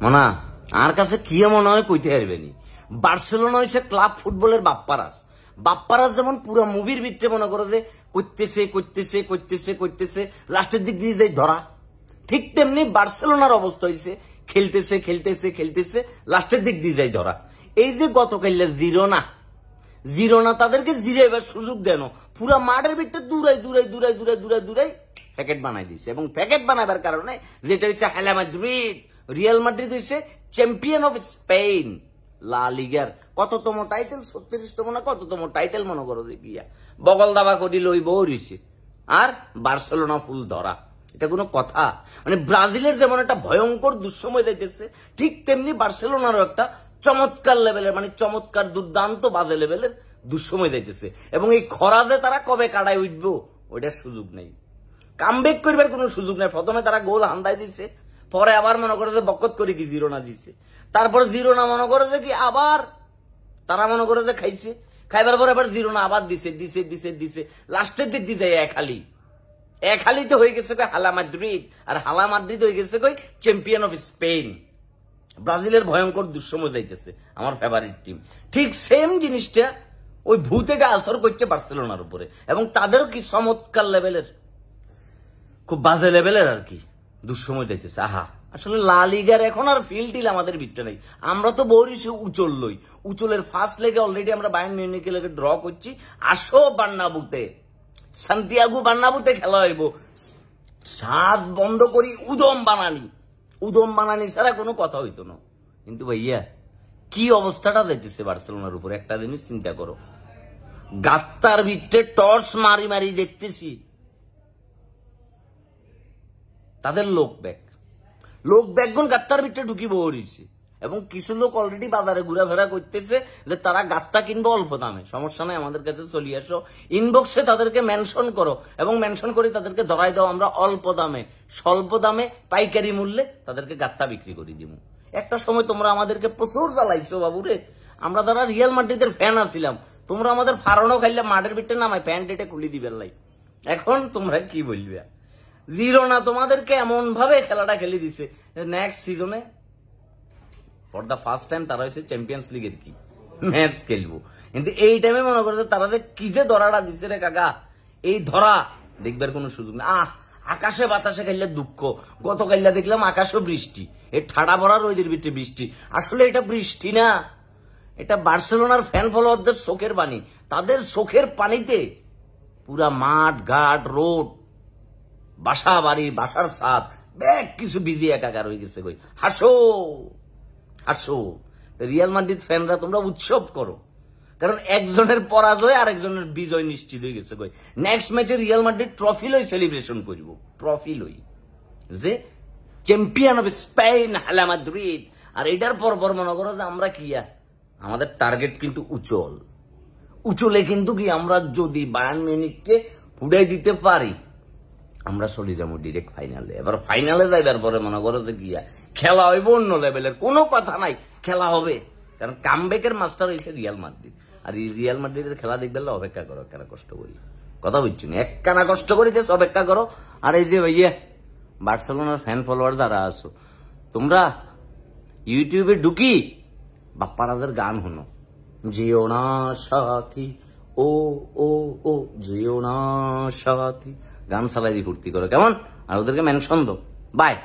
মনা আর কাছে কি মনে হয় কইতে পারবেনি। বার্সেলোনা হয়েছে ক্লাব ফুটবলের বাপ্পারাস। বাপ্পারাস যেমন পুরো মুভির ভিতরে মনে করো যে করতেছে করতেছে করতেছে করতেছে লাস্টের দিক দিয়ে যাই ধরা, ঠিক তেমনি বার্সেলোনার অবস্থা হয়েছে খেলতেছে খেলতেছে খেলতেছে লাস্টের দিক দিয়ে যাই ধরা। এই যে গতকাল জিরোনা তাদেরকে জিরাইবার সুযোগ দেন, পুরা মাঠের ভিতরে দূরাই দূরাই দূরাই দূরাই দূরাই দূরাই প্যাকেট বানাই দিছে। এবং প্যাকেট বানাবার কারণে যেটা হচ্ছে রিয়াল মাদ্রিদ, রিয়াল মাদ্রিদ হচ্ছে চ্যাম্পিয়ন অফ স্পেন, লা লিগার কততম টাইটেল, 36তম না কততম টাইটেল মনে করো যে গিয়া বগল দাবা করি লইব রইছে। আর বার্সেলোনা ফুল ধরা, এটা কোনো কথা? মানে ব্রাজিলের যেমন একটা ভয়ঙ্কর দুঃসময় যাইতেছে, ঠিক তেমনি বার্সেলোনারও একটা চমৎকার লেভেলের, মানে চমৎকার দুর্দান্ত বাজে লেভেলের দুঃসময় যাইতেছে। এবং এই খরা যে তারা কবে কাটায় উঠবো ওইটার সুযোগ নেই, কামব্যাক করবার কোনো সুযোগ নেই। প্রথমে তারা গোল হান্দাই দিছে, পরে আবার মনে করে যে বকত করে কি জিরোনা দিছে, তারপর জিরোনা মনে করে যে কি আবার তারা মনে করে যে খাইছে, খাইবার পরে আবার জিরোনা আবার দিছে দিছে দিছে দিছে লাস্টের দিক দিয়ে যায় এক হালিতে হয়ে গেছে কই হালা মাদ্রিদ, আর হালা মাদ্রিদ হয়ে গেছে কই চ্যাম্পিয়ন অফ স্পেন। ব্রাজিলের ভয়ঙ্কর দুঃসময় যাইতেছে আমার ফেভারিট টিম। ঠিক সেম জিনিসটা ওই ভূতেটা আসর করছে বার্সেলোনার উপরে, এবং তাদেরও কি চমৎকার লেভেলের, খুব বাজে লেভেলের আর কি দুঃসময় যাইতেছে। আহা, আসলে লা লিগার এখন আর ফিল টিল আমাদের ভিতরে নেই। আমরা তো বরিস উচল লই, উচলের ফার্স্ট লেগে অলরেডি আমরা বায়ার্ন মিউনিখ লেগে ড্র করছি। আসো বার্নাবুতে, সান্তিয়াগো বার্নাবুতে খেলা হইব, স্বাদ বন্ধ করি উদম বানানি ছাড়া কোনো কথা হইতো না। কিন্তু ভাইয়া কি অবস্থাটা যাইতেছে বার্সেলোনার উপর, একটা জিনিস চিন্তা করো, গাত্তার ভিতরে টর্চ মারি মারি দেখতেছি তাদের লোক ব্যাগন গাত্তার ভিতরে ঢুকি বহরিছে। এবং কিছু লোক অলরেডি বাজারে ঘুরাফেরা করতেছে যে তারা গাত্তা কিনবো অল্প দামে, সমস্যা নাই আমাদের কাছে চলে আসো, ইনবক্সে তাদেরকে মেনশন করো এবং মেনশন করে তাদেরকে ধরাই দাও, আমরা অল্প দামে স্বল্প দামে পাইকারি মূল্যে তাদেরকে গাত্তা বিক্রি করে দিব। একটা সময় তোমরা আমাদেরকে প্রচুর জ্বালাইছো বাবুরে, আমরা যারা রিয়াল মাদ্রিদের ফ্যান আছিলাম, তোমরা আমাদের ফারণও খাইলে মাঠের ভিতরে নামায় প্যান্ট এটা খুলে দিবেন লাই। এখন তোমরা কি বলবে? জিরোনা তোমাদেরকে এমন ভাবে খেলাটা খেলে দিছে, নেক্সট সিজনে ফর দা ফার্স্ট টাইম তারা হচ্ছে চ্যাম্পিয়ন্স লিগের কি ম্যাচ খেলবো। কিন্তু এই টাইমে মনে করছে তারা যে কি যে ধরাটা দিচ্ছে রে কাকা, এই ধরা দেখবার কোনো সুযোগ নেই। আকাশে বাতাসে খেললে দুঃখ, গতকাল দেখলাম আকাশও বৃষ্টি, এই ঠাডা ভরা রোদের ভিতরে বৃষ্টি। আসলে এটা বৃষ্টি না, এটা বার্সেলোনার ফ্যান ফলোয়ারদের চোখের পানি, তাদের চোখের পানিতে পুরা মাঠ ঘাট রোড বাসা বাড়ি বাসার ছাদ ব্যাগ কিছু বিজি একাকার হয়ে গেছে। কই হাসো হাসো, রিয়াল মাদ্রিদ ফ্যানরা তোমরা উৎসব করো, কারণ একজনের পরাজয় আর একজনের বিজয় নিশ্চিত হয়ে গেছে। কই নেক্সট ম্যাচে রিয়াল মাদ্রিদ ট্রফি লই সেলিব্রেশন করব, ট্রফি লই যে চ্যাম্পিয়ন অফ স্পেন হালা মাদ্রিদ। আর এটার পর মনে করো যে আমরা কি আমাদের টার্গেট কিন্তু উচলে কিন্তু কি আমরা যদি বায়ার্ন মিউনিখকে ফুটাই দিতে পারি আমরা চলে যাবো ডিরেক্ট ফাইনালে। এবার ফাইনালে যাইবার পরে মনে করো যে গিয়া খেলা হইব অন্য লেভেলের, কোনো কথা নাই, খেলা হবে। কারণ কামব্যাকের মাস্টার হয়েছে রিয়াল মাদ্রিদ, আর এই রিয়াল মাদ্রিদের খেলা দেখবে অপেক্ষা করো, একখানা কষ্ট করি, কথা বুঝছি না, একখানা কষ্ট করি যে অপেক্ষা করো। আর এই যে ভাইয়া বার্সেলোনার ফ্যান ফলোয়ার যারা আছো, তোমরা ইউটিউবে ঢুকি বাপ্পারাজের গান শুনো, যেও না সাথী ও ও ও যেও না সাথী, গান চালাই দিয়ে ফুর্তি করো কেমন, আর ওদেরকে মেনশন দো। বাই।